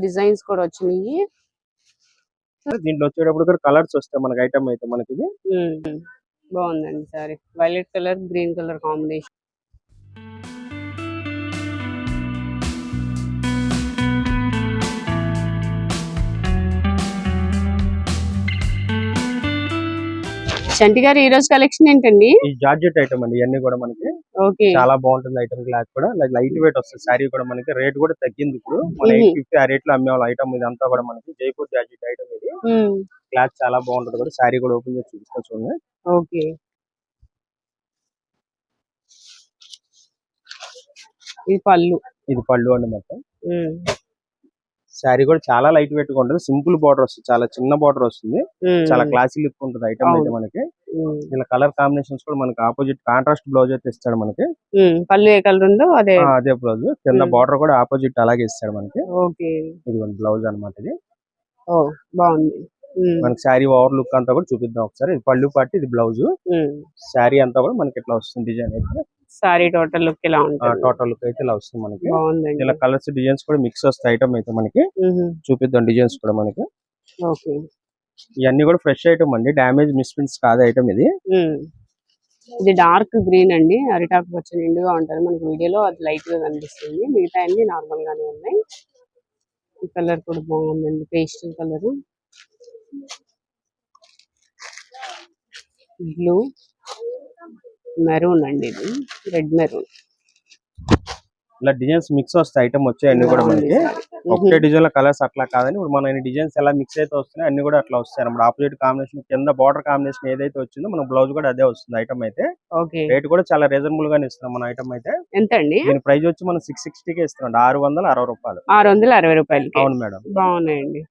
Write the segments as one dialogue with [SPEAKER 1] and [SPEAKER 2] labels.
[SPEAKER 1] Designs కూడా వచ్చినాయి.
[SPEAKER 2] దీంట్లో వచ్చేటప్పుడు కూడా కలర్స్ వస్తాయి మనకి ఐటమ్ అయితే మనకి ఇది
[SPEAKER 1] బాగుందండి sari. Violet colour green colour combination. Chanti గారు ఈ రోజు కలెక్షన్ ఏంటండి?
[SPEAKER 2] ఈ జార్జెట్ ఐటమ్ అండి. ఇవన్నీ కూడా మనకి చాలా బాగుంటుంది ఐటమ్. క్లాత్ కూడా లైట్ వెయిట్ వస్తుంది. సారీ కూడా మనకి రేట్ కూడా తగ్గింది. ఇప్పుడు మన 850 ఆ రేట్ లో అమ్మేవాళ్ళ ఐటమ్ ఇది అంతా కూడా మనకి జైపూర్ జార్జెట్ ఐటమ్ ఇది. క్లాత్ చాలా బాగుంటుంది కూడా. సారీ కూడా ఓపెన్ చేసి చూపిస్తా చూడండి.
[SPEAKER 1] ఓకే, ఇది పళ్ళు
[SPEAKER 2] అండి. మొత్తం శారీ కూడా చాలా లైట్ వెయిట్ గా ఉంటుంది. సింపుల్ బార్డర్ వస్తుంది. చాలా చిన్న బార్డర్ వస్తుంది. చాలా క్లాసీ లుక్ ఉంటుంది ఐటమ్ అయితే మనకి. ఇలా కలర్ కాంబినేషన్స్ కూడా మనకి ఆపోజిట్ కాంట్రాస్ట్ బ్లౌజ్ అయితే ఇస్తాడు మనకి.
[SPEAKER 1] పళ్ళు ఏ కలర్ ఉందో అదే
[SPEAKER 2] బ్లౌజ్. కింద బార్డర్ కూడా ఆపోజిట్ అలాగే ఇస్తాడు మనకి. ఇది బ్లౌజ్ అన్నమాట. ఇది
[SPEAKER 1] బాగుంది.
[SPEAKER 2] మనకి శారీ ఓవర్ లుక్ అంతా కూడా చూపిద్దాం ఒకసారి. ఇది పళ్ళు పార్టీ, ఇది బ్లౌజ్. శారీ అంతా కూడా మనకి ఇట్లా వస్తుంది డిజైన్ అయితే.
[SPEAKER 1] సారీ టోటల్ లుక్ ఇలా ఉంటుంది.
[SPEAKER 2] టోటల్ లుక్ అయితే ఇలా వస్తుంది మనకి. ఇలా కలర్స్ డిజైన్స్ కూడా మిక్స్ వస్తాయి ఐటమ్ అయితే మనకి. చూపిద్దాం డిజైన్స్ కూడా మనకి. ఇవన్నీ కూడా ఫ్రెష్ ఐటమ్ అండి. డామేజ్ మిస్ప్రింట్స్ కాదు ఐటమ్ ఇది.
[SPEAKER 1] ఇది డార్క్ గ్రీన్ అండి. అరిటాకు పచ్చ నిండుగా ఉంటది మనకి. వీడియోలో అది లైట్ గా కనిపిస్తుంది. మిగతా అన్ని నార్మల్ గానే ఉన్నాయి. ఈ కలర్ కూడా బాగుందండి. పేస్టల్ కలర్, బ్లూ, మెరూన్ అండి. ఇది రెడ్ మెరూన్.
[SPEAKER 2] ఇలా డిజైన్స్ మిక్స్ వస్తాయి ఐటమ్ వచ్చాయి అన్ని కూడా మనకి. ఒకటే డిజైన్ లో కలర్స్ అట్లా కాదని ఇప్పుడు మన డిజైన్స్ ఎలా మిక్స్ అయితే వస్తున్నాయి అన్ని కూడా అట్లా వస్తాయి అన్నమాట. ఆపోజిట్ కాంబినేషన్ కింద బార్డర్ కాంబినేషన్ ఏదైతే వచ్చిందో మన బ్లౌజ్ కూడా అదే వస్తుంది ఐటమ్ అయితే. రేట్ కూడా చాలా రీజనబుల్ గానే ఇస్తున్నాం మన ఐటమ్ అయితే.
[SPEAKER 1] ఎంత అండి?
[SPEAKER 2] దీని ప్రైస్ వచ్చి మనం 660 కే ఇస్తున్నాం. 660 రూపాయలు.
[SPEAKER 1] 660 రూపాయలు.
[SPEAKER 2] అవును మేడం.
[SPEAKER 1] బాగున్నాయండి.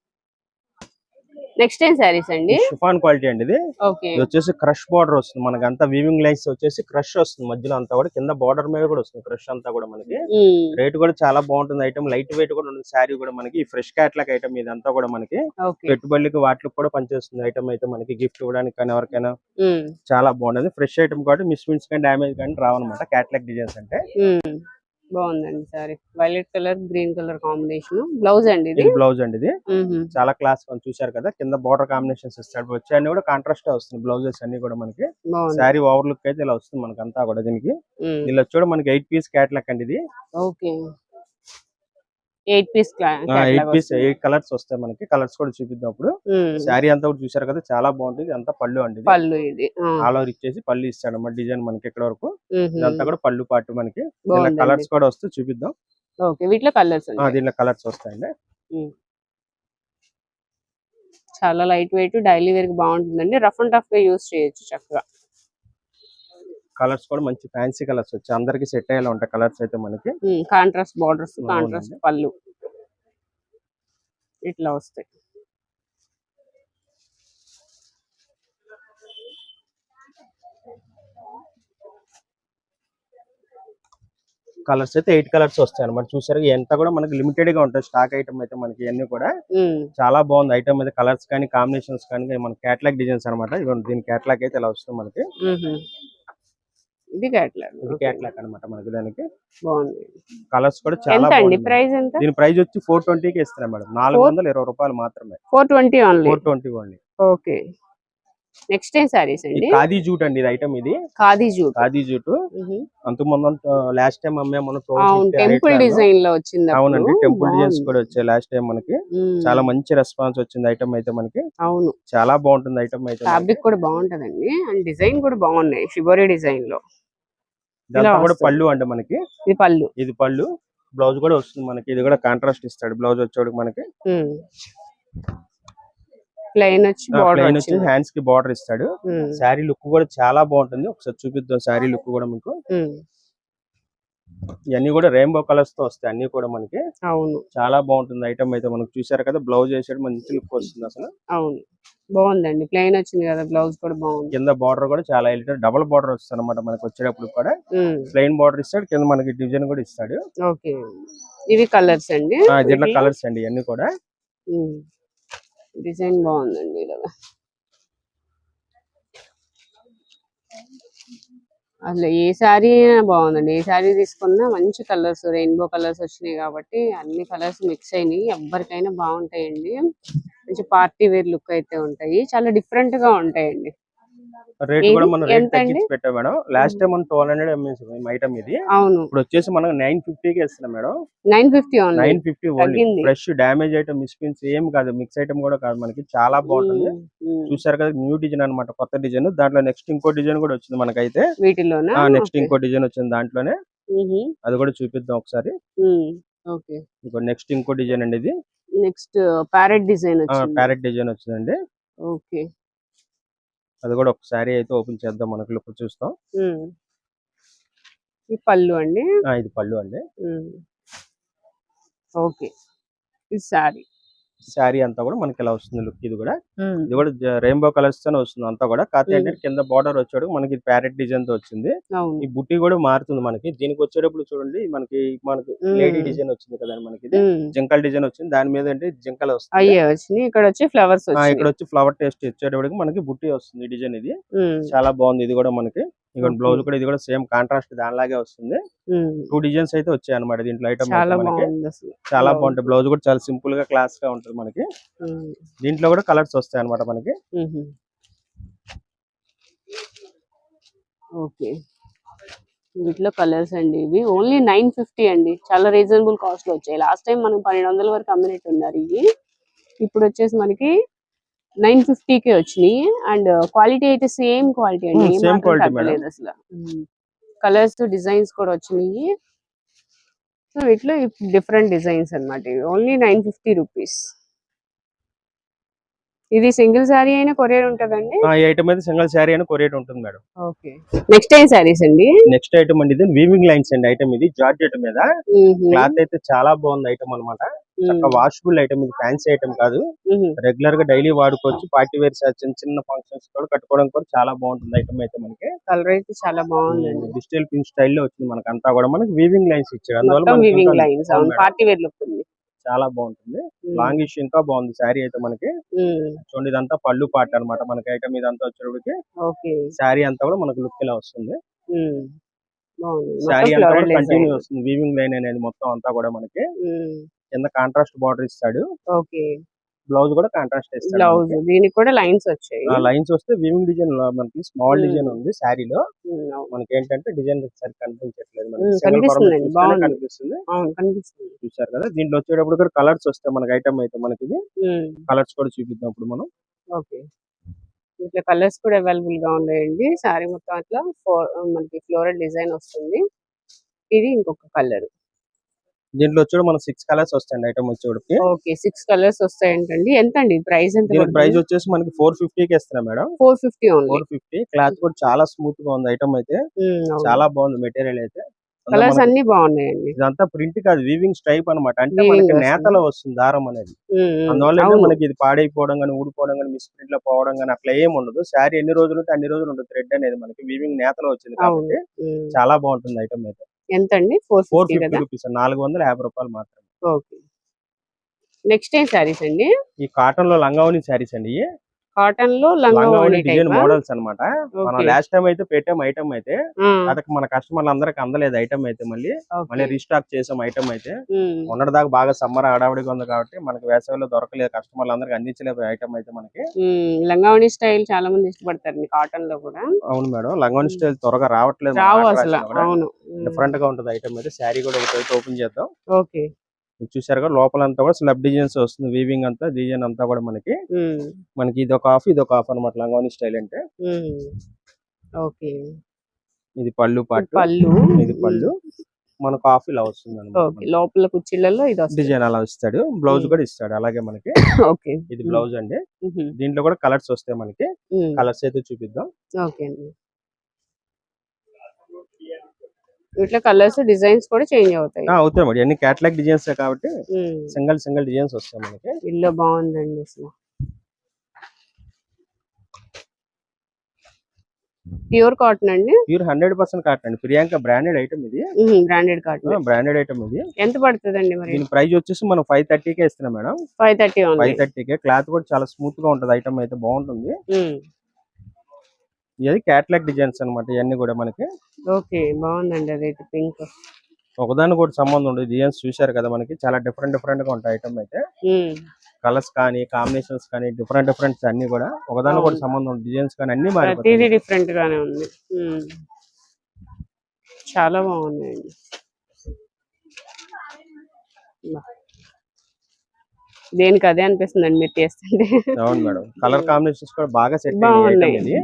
[SPEAKER 1] నెక్స్ట్ ఏం సారీస్ అండి?
[SPEAKER 2] షిఫాన్ క్వాలిటీ అండి. ఇది వచ్చేసి క్రష్ బార్డర్ వస్తుంది మనకి. అంతా వీవింగ్ లైన్స్ వచ్చేసి క్రష్ వస్తుంది మధ్యలో అంతా కూడా. కింద బార్డర్ మీద కూడా వస్తుంది క్రష్ అంతా కూడా మనకి. రేట్ కూడా చాలా బాగుంటుంది ఐటమ్. లైట్ వెయిట్ కూడా ఉంటుంది శారీ కూడా మనకి. ఫ్రెష్ క్యాట్లాగ్ ఐటమ్ ఇది అంతా కూడా మనకి. పెట్టుబడులకి వాటికి కూడా పనిచేస్తుంది ఐటమ్ అయితే మనకి. గిఫ్ట్ ఇవ్వడానికి కానీ ఎవరికైనా చాలా బాగుంటుంది. ఫ్రెష్ ఐటమ్ కాబట్టి మిస్ప్రింట్స్ కానీ డామేజ్ కానీ రావన్నమాట క్యాట్లాగ్ డిజైన్స్ అంటే.
[SPEAKER 1] బాగుందండి sari. Violet colour green colour combination. Blouse అండి ఇది.
[SPEAKER 2] బ్లౌజ్ అండి. ఇది చాలా క్లాస్ చూసారు కదా. కింద బార్డర్ కాంబినేషన్స్ ఇస్తాడు. వచ్చి అన్ని కూడా కాంట్రాస్ట్ వస్తుంది బ్లౌజెస్ అన్ని కూడా మనకి. శారీ ఓవర్ లుక్ అయితే ఇలా వస్తుంది మనకి అంతా కూడా. దీనికి ఇలా వచ్చి మనకి 8 పీస్ క్యాట్లాగ్ అండి ఇది.
[SPEAKER 1] 8
[SPEAKER 2] 8 కలర్స్ వస్తాయి మనకి. కలర్స్ కూడా చూపిద్దాం అప్పుడు. శారీ అంతా కూడా చూసారు కదా చాలా బాగుంటుంది. అంతా పళ్ళు అండి. ఆల్ ఓవర్ ఇచ్చేసి పళ్ళు ఇస్తాడు అన్నమాట డిజైన్ మనకి. ఇక్కడ వరకు ఇదంతా కూడా పళ్ళు పాటు మనకి. ఇలా కలర్స్ కూడా వస్తే చూపిద్దాం.
[SPEAKER 1] వీటిలో కలర్స్
[SPEAKER 2] దీంట్లో కలర్స్ వస్తాయండి.
[SPEAKER 1] చాలా లైట్ వెయిట్ డైలీ వేర్ కి బాగుంటుందండి. రఫ్ అండ్ టఫ్ గా యూస్ చేయొచ్చు చక్కగా.
[SPEAKER 2] కలర్స్ కూడా మంచి ఫ్యాన్సీ కలర్స్ వచ్చి అందరికి సెట్ అయ్యేలా ఉంటాయి కలర్స్ అయితే మనకి.
[SPEAKER 1] కాంట్రాస్ట్ బార్డర్స్, కాంట్రాస్ట్ పళ్ళు ఇట్లా వస్తాయి.
[SPEAKER 2] కలర్స్ అయితే 8 కలర్స్ వస్తాయి అన్నమాట. చూసారు ఎంత కూడా మనకి లిమిటెడ్ గా ఉంటాయి స్టాక్ ఐటమ్ అయితే మనకి. ఇవన్నీ కూడా చాలా బాగుంది ఐటమ్ అయితే. కలర్స్ కానీ కాంబినేషన్స్ కానీ మన క్యాట్లాగ్ డిజైన్స్ అనమాట. దీని క్యాట్లాగ్ అయితే ఇలా వస్తుంది మనకి.
[SPEAKER 1] ఇది
[SPEAKER 2] క్యాట్లాగ్ అన్నమాట మనకి. దానికి
[SPEAKER 1] బాగుంది.
[SPEAKER 2] కలర్స్ కూడా చాలా బాగుంది.
[SPEAKER 1] ప్రైస్ ఎంత?
[SPEAKER 2] దీని ప్రైస్ వచ్చి 420 కి ఇస్తున్నాం మేడం. 420 రూపాయలు మాత్రమే.
[SPEAKER 1] 420 ఓన్లీ.
[SPEAKER 2] 420 ఓన్లీ.
[SPEAKER 1] ఓకే. నెక్స్ట్ ఏం సారీస్ అండి?
[SPEAKER 2] ఖాదీ జూట్ అండి. ఇది ఐటమ్ ఇది ఖాదీ జూట్. అంతకుముందు లాస్ట్ టైం అమ్మే మనం
[SPEAKER 1] టెంపుల్ డిజైన్ లో వచ్చింది.
[SPEAKER 2] అవునండి. టెంపుల్ డిజైన్స్ కూడా వచ్చాయి లాస్ట్ టైం మనకి. చాలా మంచి రెస్పాన్స్ వచ్చింది ఐటమ్ అయితే మనకి.
[SPEAKER 1] అవును,
[SPEAKER 2] చాలా బాగుంటుంది ఐటమ్ అయితే.
[SPEAKER 1] ఫ్యాబ్రిక్ కూడా బాగుంటదండి. అండ్ డిజైన్ కూడా బాగున్నాయి షిబోరి డిజైన్ లో.
[SPEAKER 2] ఇదంతా కూడా పళ్ళు అండి మనకి.
[SPEAKER 1] ఇది
[SPEAKER 2] పళ్ళు. బ్లౌజ్ కూడా వస్తుంది మనకి. ఇది కూడా కాంట్రాస్ట్ ఇస్తాడు బ్లౌజ్ వచ్చేవాడికి మనకి.
[SPEAKER 1] ప్లెయిన్ వచ్చి
[SPEAKER 2] హ్యాండ్స్ కి బార్డర్ ఇస్తాడు. శారీ లుక్ కూడా చాలా బాగుంటుంది. ఒకసారి చూపిద్దాం శారీ లుక్ కూడా మీకు. ఇవన్నీ కూడా రెయిన్బో కలర్స్ తో వస్తాయి అన్ని కూడా మనకి.
[SPEAKER 1] అవును,
[SPEAKER 2] చాలా బాగుంటుంది ఐటమ్ అయితే మనకు. చూసారు కదా బ్లౌజ్ వేసాడు మంచి లుక్ వస్తుంది అసలు.
[SPEAKER 1] అవును, బాగుందండి. ప్లెయిన్ వచ్చింది కదా, బ్లౌజ్ కూడా బాగుంది.
[SPEAKER 2] కింద బార్డర్ కూడా చాలా ఎలిటెడ్ డబుల్ బార్డర్ వస్తుంది అనమాట మనకి. వచ్చేటప్పుడు కూడా ప్లెయిన్ బార్డర్ ఇస్తాడు. కింద మనకి డిజైన్ కూడా ఇస్తాడు.
[SPEAKER 1] ఓకే, ఇవి కలర్స్ అండి.
[SPEAKER 2] దీంట్లో కలర్స్ అండి ఇవన్నీ కూడా.
[SPEAKER 1] డిజైన్ బాగుందండి. ఇలా అసలు ఏ శారీ బాగుందండి, ఏ శారీ తీసుకున్నా మంచి కలర్స్, రెయిన్బో కలర్స్ వచ్చినాయి కాబట్టి అన్ని కలర్స్ మిక్స్ అయినాయి. ఎవరికైనా బాగుంటాయండి, మంచి పార్టీ వేర్ లుక్ అయితే ఉంటాయి, చాలా డిఫరెంట్ గా ఉంటాయండి.
[SPEAKER 2] రేట్ కూడా మనం రేట్
[SPEAKER 1] ఎంత అండి?
[SPEAKER 2] తగ్గించి పెట్టాం మేడం. లాస్ట్ టైం మనం 1200 ఐటమ్ ఇది,
[SPEAKER 1] అవును
[SPEAKER 2] ఇప్పుడు వచ్చేసి మనం 950 కి ఇస్తున్నాం madam.
[SPEAKER 1] 950 only,
[SPEAKER 2] 950 only. Fresh damage item, misprints ఏం కాదు, మిక్స్ ఐటమ్ కూడా కాదు, మనకి చాలా బాగుంటుంది. చూసారు కదా, న్యూ డిజైన్ అన్నమాట, కొత్త డిజైన్. దాంట్లో నెక్స్ట్ ఇంకో డిజైన్ కూడా వచ్చింది మనకైతే,
[SPEAKER 1] వీటిలోనా?
[SPEAKER 2] నెక్స్ట్ ఇంకో డిజైన్ వచ్చింది దాంట్లోనే, అది కూడా చూపిద్దాం ఒకసారి.
[SPEAKER 1] ఓకే,
[SPEAKER 2] నెక్స్ట్ ఇంకో డిజైన్ అండి ఇది.
[SPEAKER 1] నెక్స్ట్ ప్యారెట్ డిజైన్ వచ్చింది.
[SPEAKER 2] ప్యారెట్ డిజైన్ వచ్చిందండి.
[SPEAKER 1] ఓకే,
[SPEAKER 2] అది కూడా ఒకసారి అయితే ఓపెన్ చేద్దాం, మనకు లుక్ చూస్తాం.
[SPEAKER 1] ఈ పళ్ళు అండి.
[SPEAKER 2] ఇది పళ్ళు అండి.
[SPEAKER 1] ఓకే, ఇది సారీ.
[SPEAKER 2] శారీ అంతా కూడా మనకి ఇలా వస్తుంది లుక్. ఇది కూడా రెయిన్బో కలర్స్ తోనే వస్తుంది అంతా కూడా. కాకపోతే ఏంటంటే కింద బార్డర్ వచ్చాడు మనకి ప్యారెట్ డిజైన్ తో వచ్చింది. ఈ బుట్టి కూడా మారుతుంది మనకి. దీనికి వచ్చేటప్పుడు చూడండి, మనకి లేడీ డిజైన్ వచ్చింది కదా మనకి, జింకల్ డిజైన్ వచ్చింది. దాని మీద అంటే జింకలు వస్తుంది,
[SPEAKER 1] ఇక్కడ వచ్చి ఫ్లవర్స్,
[SPEAKER 2] ఇక్కడ వచ్చి ఫ్లవర్ టేస్ట్ వచ్చేటప్పటికి మనకి బుట్టి వస్తుంది. ఈ డిజైన్ ఇది చాలా బాగుంది. ఇది కూడా మనకి బ్లౌజ్ కూడా, ఇది కూడా సేమ్ కాంట్రాస్ట్ దానిలాగే వస్తుంది. 2 డిజైన్స్ అయితే వచ్చాయి అనమాట దీంట్లో ఐటమ్. చాలా బాగుంటాయి. బ్లౌజ్ కూడా చాలా సింపుల్ గా క్లాస్ గా ఉంటుంది మనకి. దీంట్లో కూడా కలర్స్ వస్తాయి అనమాట మనకి.
[SPEAKER 1] ఓకే, వీటిలో కలర్స్ అండి. ఇవి ఓన్లీ 950 అండి, చాలా రీజనబుల్ కాస్ట్ లో వచ్చాయి. లాస్ట్ టైం మనం 1200 వరకు అమ్మినట్టు ఉన్నారు ఇవి. ఇప్పుడు వచ్చేసి మనకి 950కే వచ్చినాయి. అండ్ క్వాలిటీ అయితే సేమ్ క్వాలిటీ అండి, తగ్గలేదు అసలు. కలర్స్ డిజైన్స్ కూడా వచ్చినాయి. సో వీటిలో డిఫరెంట్ డిజైన్స్ అన్నమాట. Only 950 rupees. ఇది సింగిల్ శారీ అయినా కొరియర్ ఉంటదండి?
[SPEAKER 2] ఈ ఐటమ్ అయితే సింగిల్ శారీ అయినా కొరియర్ ఉంటుంది మేడం.
[SPEAKER 1] ఓకే, నెక్స్ట్ ఏం శారీస్ అండి?
[SPEAKER 2] నెక్స్ట్ ఐటమ్ అండి, ఇది వీవింగ్ లైన్స్ అండి ఐటమ్. ఇది జార్జెట్ మీద క్లాత్ అయితే చాలా బాగుంది ఐటమ్ అన్నమాట. చక్కగా వాషబుల్ ఐటమ్, ఇది ఫ్యాన్సీ ఐటమ్ కాదు, రెగ్యులర్ గా డైలీ వాడుకోవచ్చు. పార్టీ వేర్ చిన్న చిన్న ఫంక్షన్స్ కూడా కట్టుకోవడం కూడా చాలా బాగుంటుంది ఐటమ్ అయితే మనకి.
[SPEAKER 1] కలర్ అయితే చాలా బాగుంది,
[SPEAKER 2] డిజిటల్ ప్రింట్ స్టైల్లో వచ్చింది మనకి. అంతా కూడా మనకి వీవింగ్ లైన్స్ ఇచ్చాడు, అందువల్ల
[SPEAKER 1] పార్టీ వేర్ లుక్ ఉంది,
[SPEAKER 2] చాలా బాగుంటుంది. లాంగ్ ఇష్యూ ఇంకా బాగుంది శారీ అయితే మనకి. చూడండి, ఇదంతా పళ్ళు పాట అనమాట మనకి ఐటమ్. ఇదంతా వచ్చేటప్పటికి శారీ అంతా కూడా మనకు లుక్ ఇలా వస్తుంది. శారీ అంతా కూడా కంటిన్యూ వస్తుంది. వీవింగ్ లైన్ అనేది మొత్తం అంతా కూడా మనకి. కింద కాంట్రాస్ట్ బార్డర్ ఇస్తాడు. బ్లౌజ్ కూడా కాంట్రాస్ట్ ఇస్తాడు.
[SPEAKER 1] దీనికి కూడా లైన్స్ వచ్చాయి.
[SPEAKER 2] లైన్స్ వస్తే వీవింగ్ డిజైన్ మనకి స్మాల్ డిజైన్ ఉంది శారీలో. మనకి ఏంటంటే డిజైన్ సరిగ్గా కనిపించట్లేదు, కనిపిస్తుంది. చూసారు కదా, దీంట్లో వచ్చేటప్పుడు కూడా కలర్స్ వస్తాయి మనకి ఐటమ్ అయితే మనకి. ఇది కలర్స్ కూడా చూపిద్దాం ఇప్పుడు మనం.
[SPEAKER 1] ఓకే, ఇట్లా కలర్స్ కూడా అవైలబుల్ గా ఉన్నాయండి. శారీ మొత్తం అట్లా మనకి ఫ్లోరల్ డిజైన్ వస్తుంది. ఇది ఇంకొక కలర్.
[SPEAKER 2] దీంట్లో వచ్చి మనకు 6 కలర్స్ వస్తాయండి ఐటమ్ వచ్చేటప్పటికి.
[SPEAKER 1] ఓకే, 6 కలర్స్ వస్తాయంటండి. ఎంత అండి ప్రైస్? ఎంత?
[SPEAKER 2] దీని ప్రైస్ వచ్చేసి మనకి 450 కి ఇస్తున్నాం మేడం.
[SPEAKER 1] 450 ఓన్లీ.
[SPEAKER 2] 450. క్లాత్ కూడా చాలా స్మూత్ గా ఉంది ఐటమ్ అయితే, చాలా బాగుంది మెటీరియల్ అయితే.
[SPEAKER 1] కలర్స్ అన్ని బాగున్నాయండి.
[SPEAKER 2] ఇదంతా ప్రింట్ కాదు, వీవింగ్ స్టైప్ అన్నమాట. అంటే మనకి నేతలో వస్తుంది దారం అనేది. అందువల్ల మనకి ఇది పాడైపోవడం కానీ, ఊడిపోవడం కానీ, మిస్ ప్రింట్ లో పోవడం కానీ అట్లా ఏమి ఉండదు. శారీ ఎన్ని రోజులు ఉంటే అన్ని రోజులు ఉంటుంది. థ్రెడ్ అనేది మనకి వీవింగ్ నేతలో వచ్చింది కాబట్టి చాలా బాగుంటుంది ఐటమ్ అయితే.
[SPEAKER 1] ఎంత అండి? 450
[SPEAKER 2] రూపీస్, 450 రూపాయలు మాత్రమే.
[SPEAKER 1] ఓకే, నెక్స్ట్ ఏం శారీస్ అండి?
[SPEAKER 2] ఈ కాటన్ లో లంగావోని శారీస్ అండి.
[SPEAKER 1] కాటన్ లో లంగావోని
[SPEAKER 2] డిజైన్ మోడల్స్ అన్నమాట. మనం లాస్ట్ టైం అయితే పెట్టాం ఐటమ్ అయితే, అదకి మన కస్టమర్లు అందరికి అందలేదు ఐటమ్ అయితే. మళ్ళీ రీస్టాక్ చేసాం ఐటమ్ అయితే. మొన్నటి దాకా బాగా సమ్మర్ హడావిడిగా ఉంది కాబట్టి మనకి వేసవిలో దొరకలేదు, కస్టమర్లు అందరికి అందించలేదు ఐటమ్ అయితే మనకి.
[SPEAKER 1] లంగావోని స్టైల్ చాలా మంది ఇష్టపడతారు కాటన్ లో కూడా.
[SPEAKER 2] అవును మేడం, లంగావోని స్టైల్ త్వరగా రావట్లేదు, డిఫరెంట్ గా ఉంటుంది ఐటమ్ అయితే. శారీ కూడా ఒకటి ఓపెన్ చేద్దాం.
[SPEAKER 1] ఓకే,
[SPEAKER 2] చూసారుగా, లోపలంతా కూడా స్లబ్ డిజైన్స్ వస్తుంది. వీవింగ్ అంతా డిజైన్ అంతా కూడా మనకి ఇది ఒక హాఫ్, ఇది ఒక హాఫ్ అనమాట లంగావోని స్టైల్ అంటే.
[SPEAKER 1] ఓకే,
[SPEAKER 2] ఇది పళ్ళు పాటు, ఇది పళ్ళు మనకు హాఫ్ ఇలా వస్తుంది.
[SPEAKER 1] లోపల కుర్చీలలో
[SPEAKER 2] డిజైన్ అలా ఇస్తాడు. బ్లౌజ్ కూడా ఇస్తాడు అలాగే మనకి.
[SPEAKER 1] ఓకే,
[SPEAKER 2] ఇది బ్లౌజ్ అండి. దీంట్లో కూడా కలర్స్ వస్తాయి మనకి. కలర్స్ అయితే చూపిద్దాం.
[SPEAKER 1] ఓకే అండి, ఇట్లా కలర్స్ డిజైన్స్ కూడా చేంజ్ అవుతాయి.
[SPEAKER 2] మరి అన్ని కేటలాగ్ డిజైన్స్ కాబట్టి సింగిల్ డిజైన్స్ వస్తాయి మనకి.
[SPEAKER 1] ఇల్లు బాగుందండి అసలు. ప్యూర్ కాటన్ అండి?
[SPEAKER 2] ప్యూర్ 100% కాటన్ అండి. ప్రియాంక బ్రాండెడ్ ఐటమ్ ఇది.
[SPEAKER 1] బ్రాండెడ్ కాటన్,
[SPEAKER 2] బ్రాండెడ్ ఐటమ్ ఇది.
[SPEAKER 1] ఎంత పడుతుందండి మరి?
[SPEAKER 2] దీని ప్రైస్ వచ్చేసి మనం 530 కే ఇస్తున్నాం మేడం. 530 కే. క్లాత్ కూడా చాలా స్మూత్ గా ఉంటది ఐటమ్ అయితే, బాగుంటుంది. ఇది క్యాట్లాగ్ డిజైన్స్ అన్నమాట ఇవన్నీ కూడా మనకి.
[SPEAKER 1] ఓకే, బాగుందండి అదైతే పింక్.
[SPEAKER 2] ఒకదాని కూడా సంబంధం ఉండదు. డిజైన్స్ చూశారు కదా మనకి చాలా డిఫరెంట్ గా ఉంటాయి ఐటమ్ అయితే. కలర్స్ కానీ కాంబినేషన్స్ కానీ డిఫరెంట్ అన్ని కూడా ఒకదాని కూడా సంబంధం ఉండదు. డిజైన్స్ కానీ అన్ని
[SPEAKER 1] ప్రతిదీ
[SPEAKER 2] మారిపోతాయి.
[SPEAKER 1] డిఫరెంట్ గానే ఉంది. చాలా బాగున్నాయండి. దేనికి అదే అనిపిస్తుందండి మీరు చేస్తుంటే.
[SPEAKER 2] అవును మేడం, కలర్ కాంబినేషన్స్ కూడా బాగా సెట్
[SPEAKER 1] బాగున్నాయి.
[SPEAKER 2] ఇది.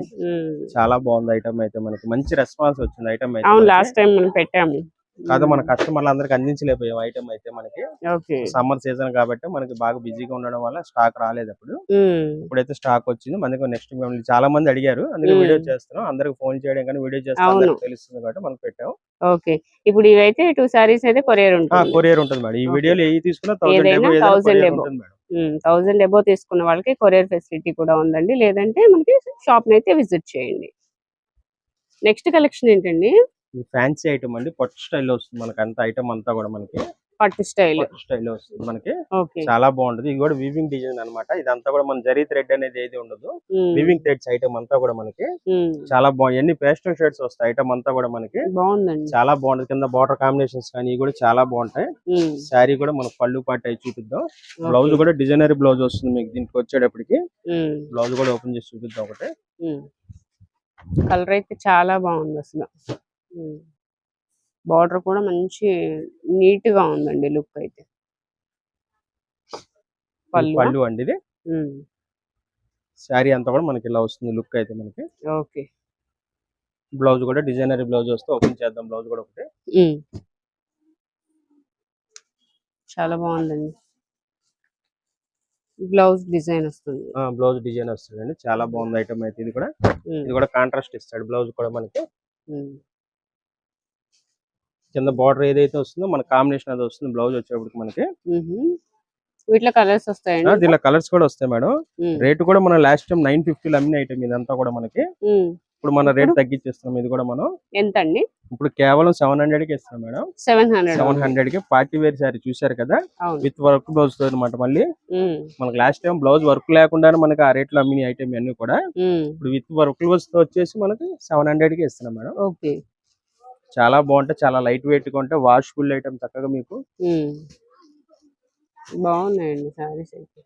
[SPEAKER 2] చాలా బాగుంది ఐటమ్ అయితే మనకి మంచి రెస్పాన్స్ వచ్చింది ఐటమ్ అయితే.
[SPEAKER 1] అవును, లాస్ట్ టైం మనం పెట్టాము.
[SPEAKER 2] కాదు మన కస్టమర్లు అందరికి అందించలేకపోయాం ఐటమ్ అయితే మనకి.
[SPEAKER 1] ఓకే.
[SPEAKER 2] సమ్మర్ సీజన్ కాబట్టి మనకి బాగా బిజీగా ఉండడం వల్ల స్టాక్ రాలేదు అప్పుడు. ఇప్పుడైతే స్టాక్ వచ్చింది మనకి. నెక్స్ట్ చాలా మంది అడిగారు, అందుకే వీడియో చేస్తున్నాం. అందరికి ఫోన్ చేయడం కానీ వీడియో చేస్తాం తెలుస్తుంది కాబట్టి మనం పెట్టాం.
[SPEAKER 1] ఓకే, ఇప్పుడు ఇవైతే 2 సారీస్ అయితే కొరియర్ ఉంటుంది.
[SPEAKER 2] కొరియర్ ఉంటుంది మేడం. ఈ వీడియోలో ఏ తీసుకున్నా
[SPEAKER 1] 1000 ఎబో. 1000 ఎబో తీసుకున్న వాళ్ళకి కొరియర్ ఫెసిలిటీ కూడా ఉందండి. లేదంటే మనకి షాప్ ని అయితే విజిట్ చేయండి. నెక్స్ట్ కలెక్షన్ ఏంటండి?
[SPEAKER 2] ఫ్యాన్సీ ఐటమ్ అండి, పట్టు స్టైల్ వస్తుంది మనకి. అంత ఐటమ్ అంతా కూడా మనకి
[SPEAKER 1] పట్టు స్టైల్
[SPEAKER 2] వస్తుంది మనకి. చాలా బాగుంటది. ఇది కూడా వీవింగ్ డిజైన్ అన్నమాట. ఇదంతా కూడా మన జరీ థ్రెడ్ అనేది ఏది ఉండదు. వీవింగ్ థ్రెడ్స్ ఐటమ్ అంతా కూడా మనకి చాలా బాగుంది. ఎన్ని పేస్టల్ షేడ్స్ వస్తాయి ఐటమ్ అంతా కూడా మనకి.
[SPEAKER 1] బాగుందండి,
[SPEAKER 2] చాలా బాగుంటది. కింద బార్డర్ కాంబినేషన్స్ కానీ ఇవి కూడా చాలా బాగుంటాయి. శారీ కూడా మనకు పళ్ళు పాటు అయి చూపిద్దాం. బ్లౌజ్ కూడా డిజైనరీ బ్లౌజ్ వస్తుంది మీకు. దీనికి వచ్చేటప్పటికి బ్లౌజ్ కూడా ఓపెన్ చేసి చూపిద్దాం ఒకటి.
[SPEAKER 1] కలర్ అయితే చాలా బాగుంది అసలు. బార్డర్ కూడా మంచి నీట్ గా ఉందండి లుక్ అయితే.
[SPEAKER 2] పళ్ళు అండి ఇది. శారీ అంతా కూడా మనకి ఇలా వస్తుంది లుక్ అయితే మనకి.
[SPEAKER 1] ఓకే,
[SPEAKER 2] బ్లౌజ్ కూడా డిజైనరీ బ్లౌజ్ వస్తే ఓపెన్ చేద్దాం. బ్లౌజ్ కూడా ఒకటి
[SPEAKER 1] చాలా బాగుందండి. బ్లౌజ్ డిజైన్ వస్తుంది.
[SPEAKER 2] బ్లౌజ్ డిజైన్ వస్తుందండి. చాలా బాగుంది ఐటమ్ అయితే. ఇది కూడా కాంట్రాస్ట్ ఇస్తాడు బ్లౌజ్ కూడా మనకి. కింద బార్డర్ ఏదైతే వస్తుందో మన కాంబినేషన్ అది వస్తుంది బ్లౌజ్ వచ్చేప్పటికి మనకి.
[SPEAKER 1] వీటిలో కలర్స్ వస్తాయండి?
[SPEAKER 2] దీనిలో కలర్స్ కూడా వస్తాయి మేడం. రేట్ కూడా మనం లాస్ట్ టైం 950 అమ్మిన ఐటమ్ ఇదంతా కూడా మనకి. ఇప్పుడు మన రేట్ తగ్గించేస్తాం. ఇది కూడా మనం
[SPEAKER 1] ఎంత అండి?
[SPEAKER 2] ఇప్పుడు కేవలం 700 కి ఇస్తాం మేడం. 700 కి పార్టీ వేర్ సారీ చూసారు కదా, విత్ వర్క్ బ్లౌజ్ తో అనమాట. మళ్ళీ మనకి లాస్ట్ టైం బ్లౌజ్ వర్క్ లేకుండానే మనకి ఆ రేట్ లో అమ్మిన ఐటమ్ అన్ని కూడా ఇప్పుడు విత్ వర్క్ బ్లౌజ్ తో వచ్చేసి మనకి 700 కి ఇస్తున్నాం మేడం.
[SPEAKER 1] ఓకే,
[SPEAKER 2] చాలా బాగుంటాయి. చాలా లైట్ వెయిట్ గా ఉంటాయి. వాషబుల్ ఐటమ్ చక్కగా మీకు
[SPEAKER 1] బాగున్నాయండి సారీస్ అయితే.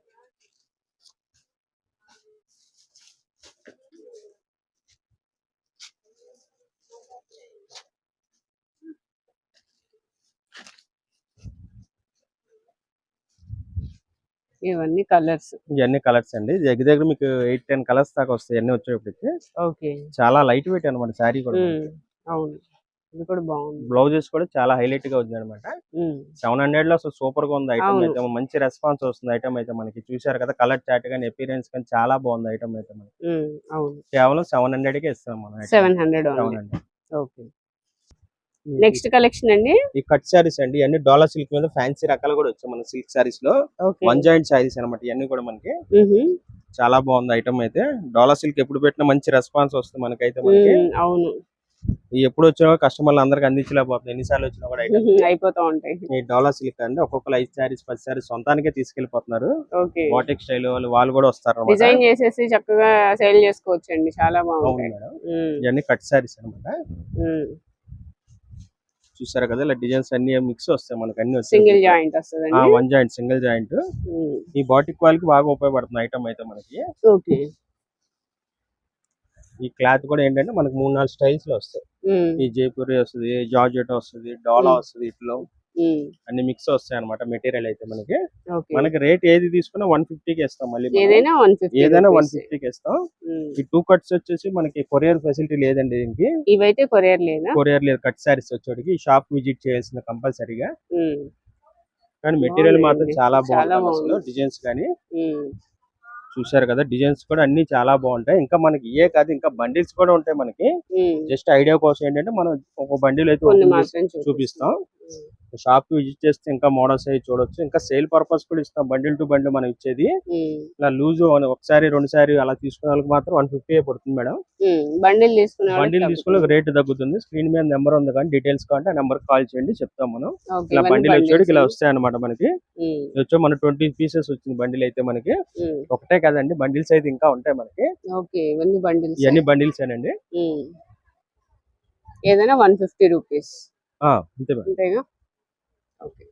[SPEAKER 1] ఇవన్నీ కలర్స్
[SPEAKER 2] అండి. దగ్గర మీకు 8-10 కలర్స్ దాకా వస్తాయి అన్ని వచ్చేప్పటికి.
[SPEAKER 1] ఓకే,
[SPEAKER 2] చాలా లైట్ వెయిట్ అనమాట శారీ కూడా.
[SPEAKER 1] అవును, ఇది కూడా బాగుంది.
[SPEAKER 2] బ్లౌజెస్ కూడా చాలా హైలైట్ గా ఉంది అనమాట. 700 లో అసలు సూపర్ గా ఉంది ఐటమ్ అయితే. మంచి రెస్పాన్స్ వస్తుంది ఐటమ్ అయితే మనకి. చూసారు కదా, కలర్ చాట్ కానీ అపీరెన్స్ కానీ చాలా బాగుంది ఐటమ్ అయితే మనకి. కేవలం 700 కి ఇస్తాం మనం.
[SPEAKER 1] 700. ఓకే, నెక్స్ట్ కలెక్షన్ అండి.
[SPEAKER 2] ఈ కట్ సారీస్ అండి. అన్ని డోలా సిల్క్ మీద ఫ్యాన్సీ రకాలు కూడా వచ్చాయి మన సిల్క్ సారీస్ లో. 1 జాయింట్ సారీస్ అనమాట ఇవన్నీ కూడా మనకి. చాలా బాగుంది ఐటమ్ అయితే. డోలా సిల్క్ ఎప్పుడు పెట్టినా మంచి రెస్పాన్స్ వస్తుంది మనకైతే మనకి.
[SPEAKER 1] అవును,
[SPEAKER 2] ఎప్పుడు వచ్చినా కస్టమర్లు అందరికి అందించలేకపోతుంది. ఎన్నిసార్లు వచ్చినా కూడా
[SPEAKER 1] అయిపోతా ఉంటాయి.
[SPEAKER 2] ఈ డోలా సిల్క్ అండి ఒక్కొక్కరు 5 సారీస్ 10 సారీస్ సొంతానికే తీసుకెళ్లిపోతున్నారు. బాటిక్ స్టైల్ వాళ్ళు కూడా వస్తారు.
[SPEAKER 1] డిజైన్ చేసేసి చక్కగా సేల్ చేసుకోవచ్చు అండి. చాలా బాగుంది
[SPEAKER 2] మేడం. ఇవన్నీ కట్ సారీస్ అనమాట. చూసారు కదా, ఇలా డిజైన్స్ అన్ని మిక్స్ వస్తాయి మనకి. అన్ని
[SPEAKER 1] సింగిల్ జాయింట్ వస్తుంది.
[SPEAKER 2] 1 జాయింట్ సింగిల్ జాయింట్. ఈ బాటిక్ వాళ్ళకి బాగా ఉపయోగపడుతుంది ఐటమ్ అయితే మనకి.
[SPEAKER 1] ఓకే,
[SPEAKER 2] ఈ క్లాత్ కూడా ఏంటంటే మనకి 3-4 స్టైల్స్ లో వస్తాయి. ఈ జైపూరి వస్తుంది, జార్జెట్ వస్తుంది, డోలా వస్తుంది. ఇట్లో అన్ని మిక్స్ వస్తాయి అనమాట మెటీరియల్ అయితే మనకి. మనకి రేట్ ఏది తీసుకున్నా 150 కి ఇస్తాం. మళ్ళీ ఏదైనా 150 కి ఇస్తాం. ఈ 2 కట్స్ వచ్చేసి మనకి కొరియర్ ఫెసిలిటీ లేదండి దీనికి.
[SPEAKER 1] ఇవైతే కొరియర్
[SPEAKER 2] లేదు. కట్ సారీస్ వచ్చేటికి షాప్ విజిట్ చేయాల్సిన కంపల్సరీగా. కానీ మెటీరియల్ మాత్రం చాలా బాగుంటుంది అసలు. డిజైన్స్ కానీ చూసారు కదా, డిజైన్స్ కూడా అన్ని చాలా బాగుంటాయి. ఇంకా మనకి ఏ కాదు, ఇంకా బండిల్స్ కూడా ఉంటాయి మనకి. జస్ట్ ఐడియా కోసం ఏంటంటే మనం ఒక బండిల్ అయితే చూపిస్తాం. షాప్ కి విజిట్ చేస్తే ఇంకా మోడల్స్ అవి చూడొచ్చు. ఇంకా సేల్ పర్పస్ కూడా ఇస్తాం, బండిల్ టు బండి మనం ఇచ్చేది. ఇలా లూజ్ ఒకసారి 2 సారి అలా తీసుకునే వాళ్ళకి మాత్రం 150 పడుతుంది మేడం.
[SPEAKER 1] బండిల్ తీసుకునే
[SPEAKER 2] బండిల్ తీసుకునే రేట్ తగ్గుతుంది. స్క్రీన్ మీద నెంబర్ ఉంది, కానీ డీటెయిల్స్ కావాలంటే ఆ నెంబర్ కాల్ చేయండి, చెప్తాం మనం. ఇలా బండిల్ వచ్చేటికి ఇలా వస్తాయి అన్నమాట మనకి. వచ్చే మన 20 పీసెస్ వచ్చింది బండిల్ అయితే మనకి. ఒకటే కదండి, బండిల్స్ అయితే ఇంకా ఉంటాయి మనకి. ఇవన్నీ బండిల్స్ ఏనండి.
[SPEAKER 1] ఏదైనా 150 రూపీస్
[SPEAKER 2] అంతే మేడం.
[SPEAKER 1] అంతేగా? ఓకే.